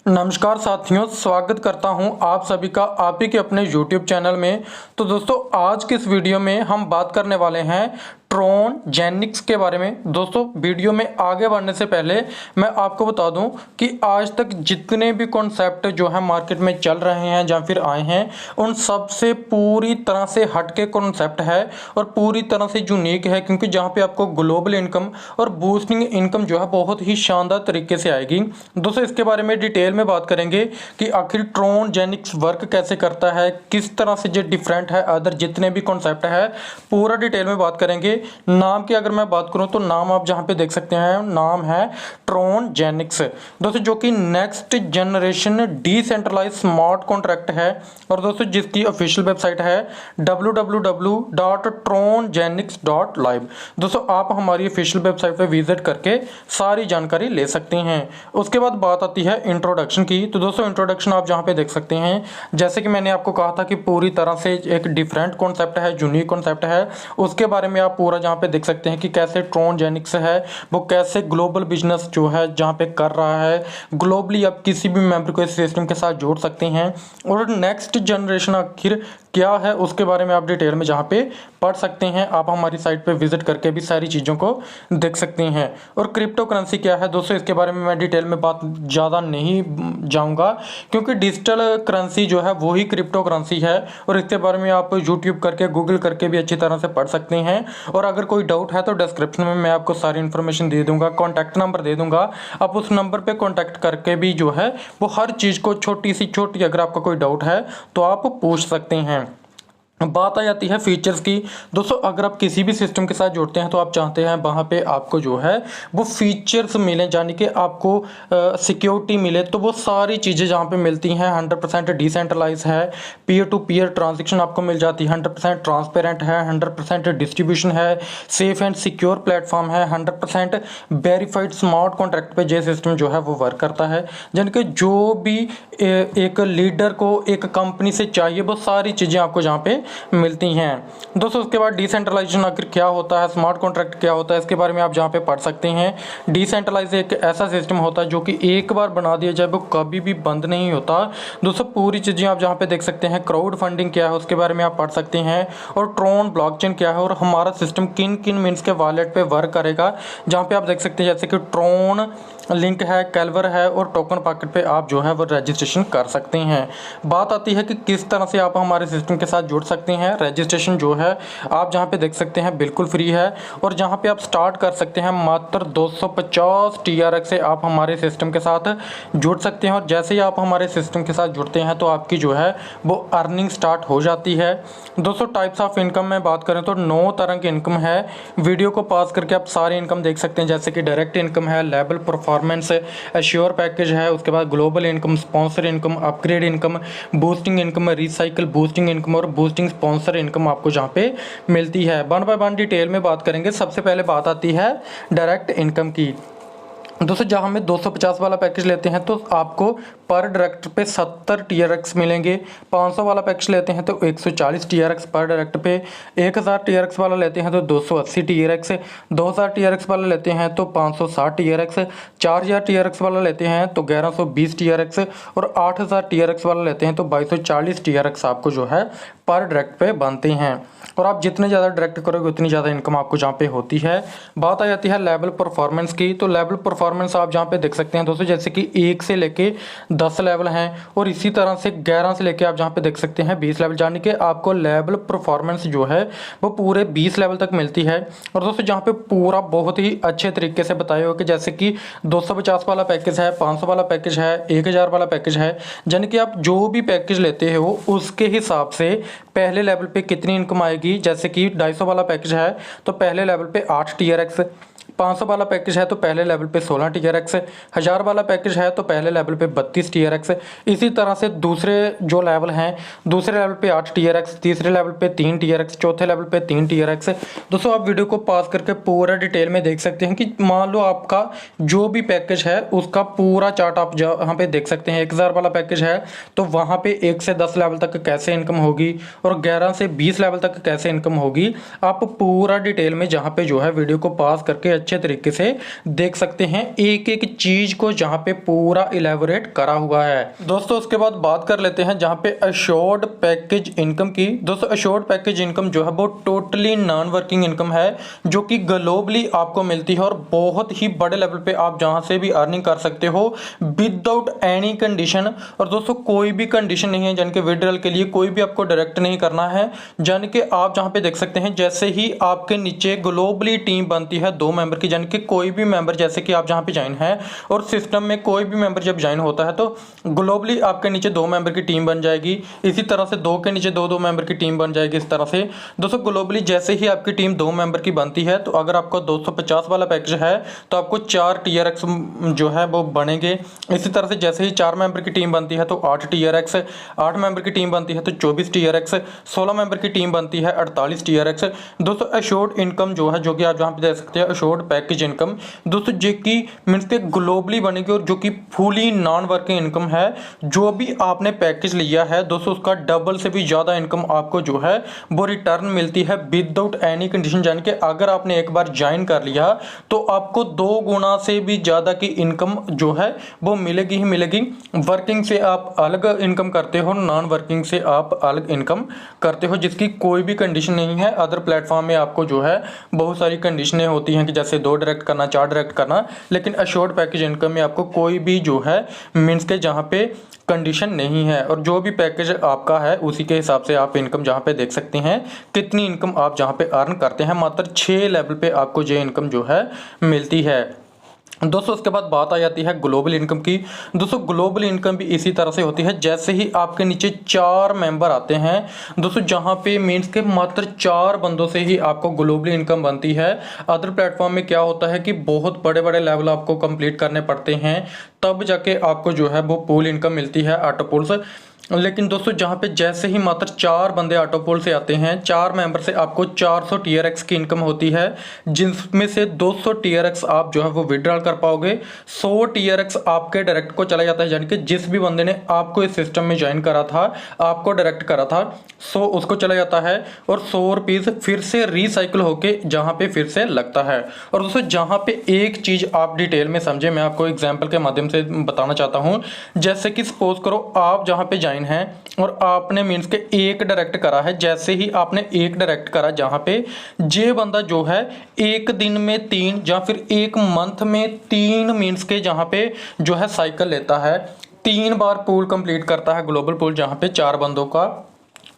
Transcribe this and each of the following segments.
नमस्कार साथियों, स्वागत करता हूं आप सभी का आप ही के अपने YouTube चैनल में। तो दोस्तों, आज के इस वीडियो में हम बात करने वाले हैं ट्रोन जेनिक्स के बारे में। दोस्तों, वीडियो में आगे बढ़ने से पहले मैं आपको बता दूं कि आज तक जितने भी कॉन्सेप्ट जो है मार्केट में चल रहे हैं या फिर आए हैं, उन सब से पूरी तरह से हटके कॉन्सेप्ट है और पूरी तरह से यूनिक है, क्योंकि जहां पे आपको ग्लोबल इनकम और बूस्टिंग इनकम जो है बहुत ही शानदार तरीके से आएगी। दोस्तों, इसके बारे में डिटेल में बात करेंगे कि आखिर ट्रोन जेनिक्स वर्क कैसे करता है, किस तरह से जो डिफरेंट है अदर जितने भी कॉन्सेप्ट है, पूरा डिटेल में बात करेंगे। नाम की अगर मैं बात करूं तो नाम आप जहां पे देख सकते हैं, नाम है ट्रोन जेनिक्स दोस्तों, जो कि next generation decentralize smart contract है। और दोस्तों, जिसकी ऑफिशियल वेबसाइट है www.trongenix.live। दोस्तों, आप हमारी ऑफिशियल वेबसाइट पे विजिट करके सारी जानकारी ले सकते हैं। उसके बाद बात आती है इंट्रोडक्शन की। तो दोस्तों, इंट्रोडक्शन आप जहां पे देख सकते हैं, जैसे कि मैंने आपको कहा था कि पूरी तरह से एक डिफरेंट कॉन्सेप्ट है, यूनिक कॉन्सेप्ट है, उसके बारे में आप पूरा जहाँ पे देख सकते हैं कि कैसे ट्रोन जेनिक्स है वो कैसे ग्लोबल बिजनेस जो है जहाँ पे कर रहा है। ग्लोबली आप किसी भी मेंबर को इस सिस्टम के साथ जोड़ सकते हैं और नेक्स्ट जनरेशन आखिर क्या है उसके बारे में आप डिटेल में जहाँ पे पढ़ सकते हैं। आप हमारी साइट पे विजिट करके भी सारी चीज़ों को देख सकते हैं। और क्रिप्टो करेंसी क्या है दोस्तों, इसके बारे में मैं डिटेल में बात ज़्यादा नहीं जाऊँगा, क्योंकि डिजिटल करेंसी जो है वही क्रिप्टो करेंसी है और इसके बारे में आप यूट्यूब करके गूगल करके भी अच्छी तरह से पढ़ सकते हैं। और अगर कोई डाउट है तो डिस्क्रिप्शन में मैं आपको सारी इन्फॉर्मेशन दे दूंगा, कॉन्टैक्ट नंबर दे दूंगा, आप उस नंबर पे कॉन्टैक्ट करके भी जो है वो हर चीज़ को छोटी सी छोटी अगर आपका कोई डाउट है तो आप पूछ सकते हैं। बात आ जाती है फीचर्स की। दोस्तों, अगर आप किसी भी सिस्टम के साथ जुड़ते हैं तो आप चाहते हैं वहाँ पे आपको जो है वो फीचर्स मिले, यानी कि आपको सिक्योरिटी मिले, तो वो सारी चीज़ें जहाँ पे मिलती हैं 100% डिसेंट्रलाइज है, पीयर टू पीयर ट्रांजेक्शन आपको मिल जाती है, 100% ट्रांसपेरेंट है, 100% डिस्ट्रीब्यूशन है, सेफ एंड सिक्योर प्लेटफॉर्म है, 100% वेरीफाइड स्मार्ट कॉन्ट्रैक्ट पे ये सिस्टम जो है वो वर्क करता है। यानी कि जो भी एक लीडर को एक कंपनी से चाहिए वो सारी चीज़ें आपको जहाँ पे मिलती हैं। दोस्तों, उसके बाद डिसेंट्रलाइजेशन आखिर क्या होता है, स्मार्ट कॉन्ट्रैक्ट क्या होता है, इसके बारे में आप जहाँ पे पढ़ सकते हैं। डिसेंट्रलाइज एक ऐसा सिस्टम होता है जो कि एक बार बना दिया जाए वो कभी भी बंद नहीं होता। दोस्तों, पूरी चीज़ें आप जहाँ पे देख सकते हैं। क्राउड फंडिंग क्या है उसके बारे में आप पढ़ सकते हैं। और ट्रोन ब्लॉकचेन क्या है और हमारा सिस्टम किन किन मीन्स के वॉलेट पे वर्क करेगा, जहाँ पे आप देख सकते हैं जैसे कि ट्रोन लिंक है, कैल्वर है और टोकन पॉकेट पे आप जो है वो रजिस्ट्रेशन कर सकते हैं। बात आती है कि किस तरह से आप हमारे सिस्टम के साथ जुड़ सकते हैं। रजिस्ट्रेशन जो है आप जहां पे देख सकते हैं बिल्कुल फ्री है और जहां पे आप स्टार्ट कर सकते हैं मात्र 250 TRX से आप हमारे सिस्टम के साथ जुड़ सकते हैं। और जैसे ही आप हमारे सिस्टम के साथ जुड़ते हैं तो आपकी जो है वो अर्निंग स्टार्ट हो जाती है। दोस्तों, टाइप्स ऑफ इनकम में बात करें तो 9 तरह की इनकम है। वीडियो को पॉज करके आप सारे इनकम देख सकते हैं, जैसे कि डायरेक्ट इनकम है, लेवल परफॉर्मेंस, एश्योर पैकेज है, उसके बाद global income, sponsor income, upgrade income, boosting income, recycle boosting income और बूस्टिंग स्पॉन्सर इनकम आपको जहाँ पे मिलती है। वन बाय वन डिटेल में बात करेंगे। सबसे पहले बात आती है डायरेक्ट इनकम की। दोस्तों, जहाँ हमें 250 वाला पैकेज लेते हैं तो आपको पर डायरेक्ट पे 70 TRX मिलेंगे। 500 वाला पैकेज लेते हैं तो 140 TRX पर डायरेक्ट पे। 1000 TRX वाला लेते हैं तो 280 TRX। 2000 TRX वाला लेते हैं तो 560 TRX। 4000 TRX वाला लेते हैं तो 1120 TRX और 8000 TRX वाला लेते हैं तो 2240 TRX आपको जो है पर डायरेक्ट पे बनते हैं। और आप जितने ज़्यादा डायरेक्ट करोगे उतनी ज़्यादा इनकम आपको जहाँ पे होती है। बात आ जाती है लेवल परफॉर्मेंस की। तो लेवल परफॉर्मेंस आप जहाँ पे देख सकते हैं दोस्तों, जैसे कि 1 से लेके 10 लेवल हैं और इसी तरह से 11 से लेके आप जहाँ पे देख सकते हैं 20 लेवल, यानी कि आपको लेवल परफॉर्मेंस जो है वो पूरे 20 लेवल तक मिलती है। और दोस्तों, जहाँ पे पूरा बहुत ही अच्छे तरीके से बताया हो कि जैसे कि 250 वाला पैकेज है, 500 वाला पैकेज है, 1000 वाला पैकेज है, यानी कि आप जो भी पैकेज लेते हो उसके हिसाब से पहले लेवल पे कितनी इनकम आएगी। जैसे कि 250 वाला पैकेज है तो पहले लेवल पे 8 TRX, 500 वाला पैकेज है तो पहले लेवल पे 16 TRX, 1000 वाला पैकेज है तो पहले लेवल पे 32 TRX। इसी तरह से दूसरे जो लेवल हैं, दूसरे लेवल पे 8 TRX, तीसरे लेवल पे 3 TRX, चौथे लेवल पे 3 TRX। दोस्तों, आप वीडियो को पॉज करके पूरा डिटेल में देख सकते हैं कि मान लो आपका जो भी पैकेज है उसका पूरा चार्ट आप यहाँ पे देख सकते हैं। 1000 वाला पैकेज है तो वहाँ पे 1 से 10 लेवल तक कैसे इनकम होगी और 11 से 20 लेवल तक कैसे इनकम होगी, आप पूरा डिटेल में जहाँ पे जो है वीडियो को पॉज करके अच्छे तरीके से देख सकते हैं, एक एक चीज को जहां पे पूरा इलेबोरेट करा हुआ है। दोस्तों उसके बाद बात कर लेते हैं जहां पे अश्योर्ड पैकेज इनकम की। दोस्तों अश्योर्ड पैकेज इनकम जो है वो टोटली नॉन वर्किंग इनकम है जो कि ग्लोबली आपको मिलती है और बहुत ही बड़े लेवल पे आप जहां से भी अर्निंग कर सकते हो विदाउट एनी कंडीशन। और दोस्तों कोई भी कंडीशन नहीं है यानी कि विड्रॉल के लिए कोई भी आपको डायरेक्ट नहीं करना है। यानी कि आप जहां पे देख सकते हैं जैसे ही आपके नीचे ग्लोबली टीम बनती है 2 मेंबर की, यानी कि कोई भी मेंबर जैसे कि आप जहां पे ज्वाइन है और सिस्टम में कोई भी मेंबर जब ज्वाइन होता है तो ग्लोबली आपके नीचे 2 मेंबर की टीम बन जाएगी। इसी तरह से 2 के नीचे 2 मेंबर की टीम बन जाएगी इस तरह से। दोस्तों ग्लोबली जैसे ही आपकी टीम 2 मेंबर की बनती है तो अगर आपका 250 वाला पैकेज है तो आपको 4 TRX जो है वो बनेंगे। इसी तरह से जैसे ही 4 मेंबर की टीम बनती है तो 8 TRX, 8 मेंबर की टीम बनती है तो 24 TRX, 16 मेंबर की टीम बनती है 48 TRX। दोस्तों अश्योर्ड इनकम जो है, जो कि आप जहां पे देख सकते हैं अश्योर्ड पैकेज इनकम, दोस्तों जो कि मींस के ग्लोबली बनेगी और जो कि फुली नॉन वर्किंग इनकम है। जो भी आपने पैकेज लिया है दोस्तों उसका डबल से भी ज्यादा इनकम आपको जो है वो रिटर्न मिलती है विदाउट एनी कंडीशन। यानी कि अगर आपने एक बार ज्वाइन कर लिया तो आपको 2 गुना से भी ज्यादा की इनकम जो है वो मिलेगी ही मिलेगी। वर्किंग से आप अलग इनकम करते हो, नॉन वर्किंग से आप अलग इनकम करते हो, जिसकी कोई भी कंडीशन नहीं है। अदर प्लेटफॉर्म में आपको जो है बहुत सारी कंडीशनें होती हैं कि जैसे 2 डायरेक्ट करना, 4 डायरेक्ट करना, लेकिन अश्योर्ड पैकेज इनकम में आपको कोई भी जो है मीन्स के जहाँ पे कंडीशन नहीं है और जो भी पैकेज आपका है उसी के हिसाब से आप इनकम जहाँ पे देख सकते हैं कितनी इनकम आप जहाँ पे अर्न करते हैं। मात्र 6 लेवल पे आपको ये इनकम जो है मिलती है। दोस्तों उसके बाद बात आ जाती है ग्लोबल इनकम की। दोस्तों ग्लोबल इनकम भी इसी तरह से होती है जैसे ही आपके नीचे 4 मेंबर आते हैं दोस्तों, जहां पे मींस के मात्र 4 बंदों से ही आपको ग्लोबल इनकम बनती है। अदर प्लेटफॉर्म में क्या होता है कि बहुत बड़े बड़े लेवल आपको कंप्लीट करने पड़ते हैं तब जाके आपको जो है वो पूल इनकम मिलती है, ऑटो पूल्स। लेकिन दोस्तों जहां पे जैसे ही मात्र 4 बंदे ऑटोपोल से आते हैं, 4 मेंबर से आपको 400 TRX की इनकम होती है, जिसमें से 200 TRX आप जो है वो विड्रॉल कर पाओगे। 100 TRX आपके डायरेक्ट को चला जाता है, यानी कि जिस भी बंदे ने आपको इस सिस्टम में ज्वाइन करा था, आपको डायरेक्ट करा था, 100 उसको चला जाता है और 100 रुपीज फिर से रिसाइकिल होके जहां पे फिर से लगता है। और दोस्तों जहां पे एक चीज आप डिटेल में समझे, मैं आपको एग्जाम्पल के माध्यम से बताना चाहता हूं। जैसे कि सपोज करो आप जहां पे ज्वाइन है और आपने मींस के एक डायरेक्ट करा है। जैसे ही आपने एक डायरेक्ट करा जहां पे जे बंदा जो है एक दिन में 3 या फिर एक मंथ में 3 मींस के जहां पे जो है साइकिल लेता है, 3 बार पूल कंप्लीट करता है ग्लोबल पूल जहां पे 4 बंदों का।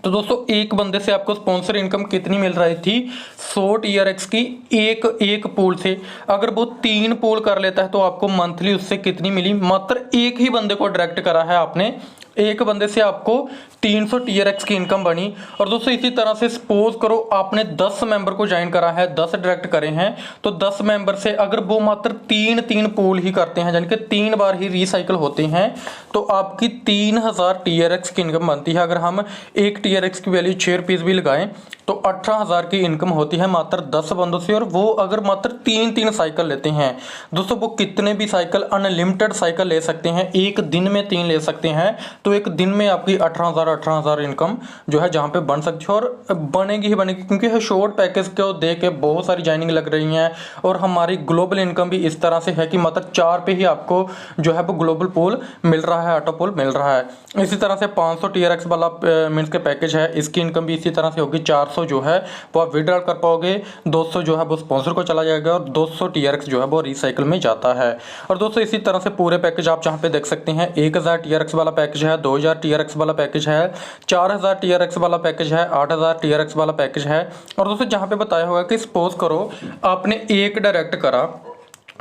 तो दोस्तों एक बंदे से आपको स्पॉन्सर इनकम कितनी मिल रही थी? 100 TRX की एक पूल से। अगर वो 3 पूल कर लेता है तो आपको मंथली उससे कितनी मिली? मात्र एक ही बंदे को डायरेक्ट करा है आपने, एक बंदे से आपको 300 TRX की इनकम बनी। और दोस्तों इसी तरह से सपोज करो आपने 10 मेंबर को ज्वाइन करा है, 10 डायरेक्ट करे हैं, तो 10 मेंबर से अगर वो मात्र 3 पूल ही करते हैं, यानी कि 3 बार ही रिसाइकिल होते हैं, तो आपकी 3000 TRX की इनकम बनती है। अगर हम एक TRX की वैल्यू 6 रुपीज भी लगाएं तो 18,000 की इनकम होती है मात्र 10 बंदों से। और वो अगर मात्र 3 साइकिल लेते हैं दोस्तों, वो कितने भी साइकिल, अनलिमिटेड साइकिल ले सकते हैं, एक दिन में 3 ले सकते हैं, तो एक दिन में आपकी 18,000 इनकम जो है जहां पे बन सकती है। और बनेगी ही बनेगी, क्योंकि शॉर्ट पैकेज को दे के बहुत सारी ज्वाइनिंग लग रही हैं। और हमारी ग्लोबल इनकम भी इस तरह से है कि मात्र 4 पे ही आपको जो है वो ग्लोबल पूल मिल रहा है, ऑटो पूल मिल रहा है। इसी तरह से 500 TRX वाला मीन्स के पैकेज है, इसकी इनकम भी इसी तरह से होगी। 400 जो है वो आप विड्रॉल कर पाओगे, 200 जो है वो स्पॉन्सर को चला जाएगा और 200 TRX जो है वो रिसाइकिल में जाता है। और दोस्तों इसी तरह से पूरे पैकेज आप जहां पे देख सकते हैं, 1000 TRX वाला पैकेज है, 2000 TRX वाला पैकेज है, 4000 TRX वाला पैकेज है, 8000 TRX वाला पैकेज है। और दोस्तों जहां पे बताया होगा कि सपोज करो आपने एक डायरेक्ट करा,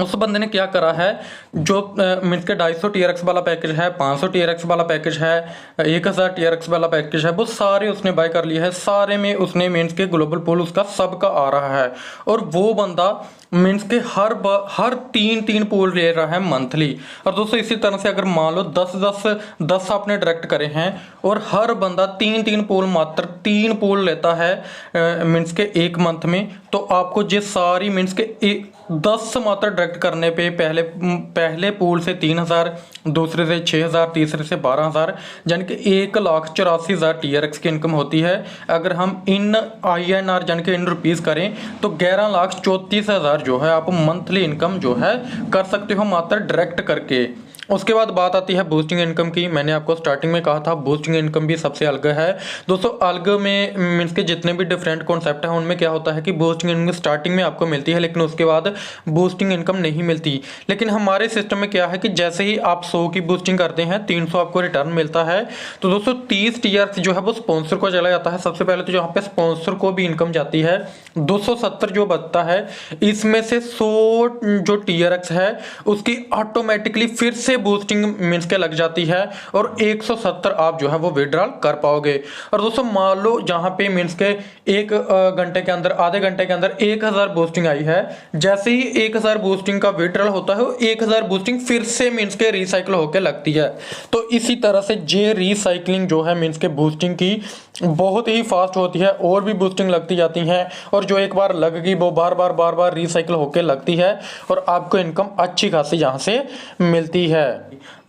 उस बंदे ने क्या करा है, जो मीन्स के 250 TRX वाला पैकेज है, 500 TRX वाला पैकेज है, 1000 TRX वाला पैकेज है, वो सारे उसने बाय कर लिए है। सारे में उसने मीन्स के ग्लोबल पूल उसका सबका आ रहा है। और वो बंदा मीन्स के हर 3 पूल ले रहा है मंथली। और दोस्तों इसी तरह से अगर मान लो 10 आपने डायरेक्ट करे हैं और हर बंदा 3 पूल, मात्र 3 पूल लेता है मीन्स के एक मंथ में, तो आपको ये सारी मीन्स के 10 मात्र डायरेक्ट करने पे पहले पूल से 3,000, दूसरे से 6,000, तीसरे से 12,000, यानी कि 1,84,000 TRX की इनकम होती है। अगर हम इन INR यानी कि इन रुपीज़ करें तो 11,34,000 जो है आप मंथली इनकम जो है कर सकते हो मात्र डायरेक्ट करके। उसके बाद बात आती है बूस्टिंग इनकम की। मैंने आपको स्टार्टिंग में कहा था बूस्टिंग इनकम भी सबसे अलग है दोस्तों। अलग में मीन्स के जितने भी डिफरेंट कॉन्सेप्ट हैं उनमें क्या होता है कि बूस्टिंग इनकम स्टार्टिंग में आपको मिलती है, लेकिन उसके बाद बूस्टिंग इनकम नहीं मिलती। लेकिन हमारे सिस्टम में क्या है कि जैसे ही आप 100 की बूस्टिंग करते हैं 300 आपको रिटर्न मिलता है। तो दोस्तों 30 TRX जो है वो स्पॉन्सर को चला जाता है। सबसे पहले तो यहाँ पे स्पॉन्सर को भी इनकम जाती है 270 जो बचता है, इसमें से 100 जो TRX है उसकी ऑटोमेटिकली फिर से बूस्टिंग मींस के लग जाती है और 170 आप जो है वो विड्रॉल कर पाओगे। और दोस्तों मान लो जहां पे मींस के एक घंटे के अंदर, आधे घंटे के अंदर 1000 बूस्टिंग आई है, जैसे ही 1000 बूस्टिंग का विड्रॉल होता है 1000 बूस्टिंग फिर से मींस के रिसाइकिल होकर लगती है। तो इसी तरह से जे रिसाइकलिंग जो है मींस के बूस्टिंग की बहुत ही फास्ट होती है और भी बूस्टिंग लगती जाती हैं, और जो एक बार लग गई वो बार बार रिसाइकिल होकर लगती है और आपको इनकम अच्छी खासी यहाँ से मिलती है।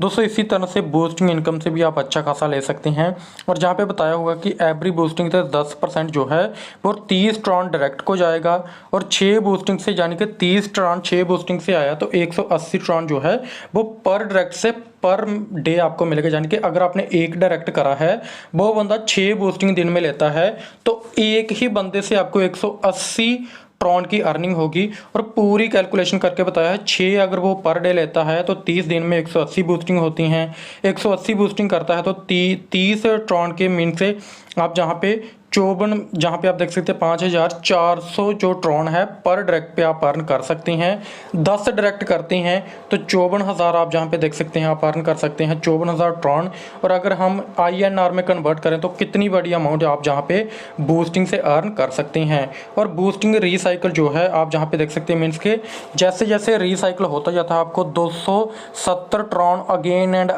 दोस्तों इसी तरह से बूस्टिंग इनकम से भी आप अच्छा खासा ले सकते हैं। और जहाँ पे बताया होगा कि एवरी बूस्टिंग से 10% जो है वो 30 ट्रॉन डायरेक्ट को जाएगा, और 6 बूस्टिंग से यानी कि 30 ट्रॉन 6 बूस्टिंग से आया तो 180 ट्रॉन जो है वो पर डायरेक्ट से पर डे आपको मिलेगा। यानी कि अगर आपने एक डायरेक्ट करा है, वो बंदा 6 बूस्टिंग दिन में लेता है, तो एक ही बंदे से आपको 180 ट्रॉन की अर्निंग होगी। और पूरी कैलकुलेशन करके बताया है 6 अगर वो पर डे लेता है तो 30 दिन में 180 बूस्टिंग होती हैं। 180 बूस्टिंग करता है तो 30 ट्रॉन के मीन से आप जहाँ पे 54, जहाँ पे आप देख सकते हैं 5,400 जो ट्रॉन है पर डायरेक्ट पे आप अर्न कर सकते हैं। 10 डायरेक्ट करते हैं तो 54,000 आप जहाँ पे देख सकते हैं आप अर्न कर सकते हैं, 54,000 ट्रॉन। और अगर हम INR में कन्वर्ट करें तो कितनी बड़ी अमाउंट आप जहाँ पे बूस्टिंग से अर्न कर सकते हैं। और बूस्टिंग रिसाइकिल जो है आप जहाँ पे देख सकते हैं मीन्स के जैसे जैसे रिसाइकिल होता जाता है आपको 270 ट्रॉन अगेन एंड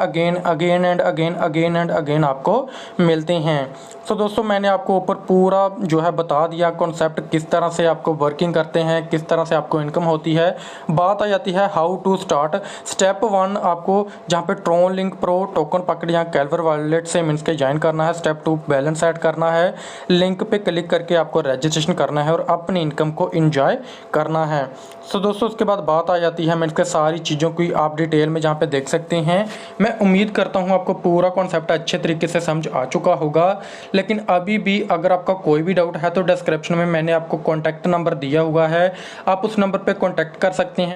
अगेन आपको मिलते हैं। तो दोस्तों मैंने आपको ऊपर पूरा जो है बता दिया कॉन्सेप्ट, किस तरह से आपको वर्किंग करते हैं, किस तरह से आपको इनकम होती है। बात आ जाती है हाउ टू स्टार्ट। स्टेप 1 आपको जहाँ पे ट्रॉन लिंक प्रो टोकन पकड़ यहाँ कैलवर वॉलेट से मीन्स के ज्वाइन करना है। स्टेप 2 बैलेंस ऐड करना है, लिंक पे क्लिक करके आपको रजिस्ट्रेशन करना है और अपनी इनकम को इंजॉय करना है। तो दोस्तों उसके बाद बात आ जाती है मीन्स के सारी चीज़ों की आप डिटेल में जहाँ पे देख सकते हैं। मैं उम्मीद करता हूँ आपको पूरा कॉन्सेप्ट अच्छे तरीके से समझ आ चुका होगा। लेकिन अभी भी अगर आपका कोई भी डाउट है तो डिस्क्रिप्शन में मैंने आपको कॉन्टैक्ट नंबर दिया हुआ है, आप उस नंबर पे कॉन्टैक्ट कर सकते हैं।